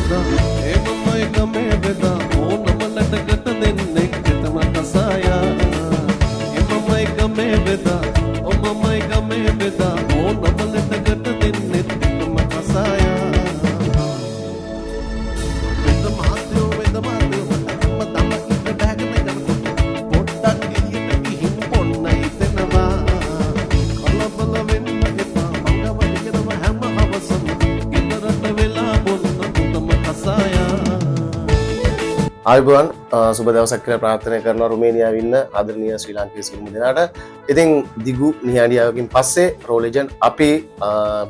වෙදා ඒ මමයි ගමේ වෙදා ඕනම නැටකට දෙන්නේ කෙතම කසායා ඒ මමයි ගමේ වෙදා ඕ මමයි ගමේ වෙදා ඕනම නැටකට දෙන්නේ කෙතම කසායා වෙද මාත්‍යෝ මම තම ඉන්න බෑගෙන යනකොට පොට්ටක් ගිහින් ගිහින් පොන්නයි දෙනවා කලබල වෙන්න එපා මංගව ඉගෙනම හැම අවසම ගෙදරට වෙලා බොන්න තුතම කසායා ආයුබෝවන් සුබ දවසක් කියලා ප්‍රාර්ථනා කරනවා රුමේනියාවේ ඉන්න ආදරණීය ශ්‍රී ලාංකික සියලුම දෙනාට. ඉතින් දිගු නිහඬියාවකින් පස්සේ රෝ ලෙජන්ඩ් අපි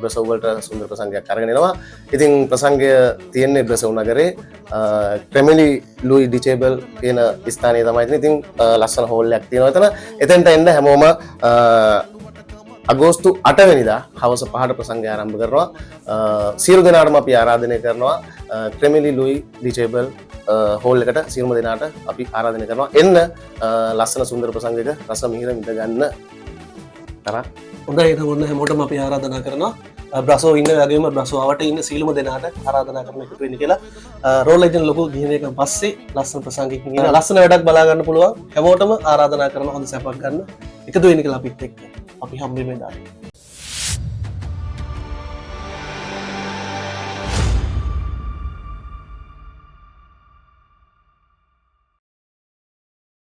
බ්‍රසව් වලට සුන්දර ප්‍රසංගයක් අරගෙන එනවා. ඉතින් ප්‍රසංගය තියෙන්නේ බ්‍රසව් නගරේ ක්‍රෙමලි ලුයි ඩිචේබල් කියන ස්ථානයේ තමයි තියෙන්නේ. ඉතින් ලස්සන හෝල් එකක් තියෙනවා එතන. එතෙන්ට එන්න හැමෝම අගෝස්තු 8 වෙනිදා හවස 5ට ප්‍රසංගය ආරම්භ කරනවා. සියලු දෙනාටම අපි ආරාධනය කරනවා ක්‍රෙමලි ලුයි ඩිචේබල් හෝල් එකට සියලුම දෙනාට අපි ආරාධනය කරනවා එන්න ලස්සන සුන්දර ප්‍රසංගයක රස මිහිර විඳ ගන්න තරම්. හොඳයි එහෙනම් ඔන්න හැමෝටම අපි ආරාධනා කරනවා බ්‍රසෝ ඉන්න වගේම බ්‍රසෝ ආවට ඉන්න සියලුම දෙනාට ආරාධනා කරන එකතු වෙන්න කියලා. රෝල් ලෙජන්ඩ් ලොකු ගිහිනේක පස්සේ ලස්සන ප්‍රසංගයකින් ඉන්න ලස්සන වැඩක් බලා ගන්න පුළුවන්. හැමෝටම ආරාධනා කරන හොඳ සැපක් ගන්න එකතු වෙන්න කියලා අපිත් එක්ක අපි හම්බෙමු එදාට.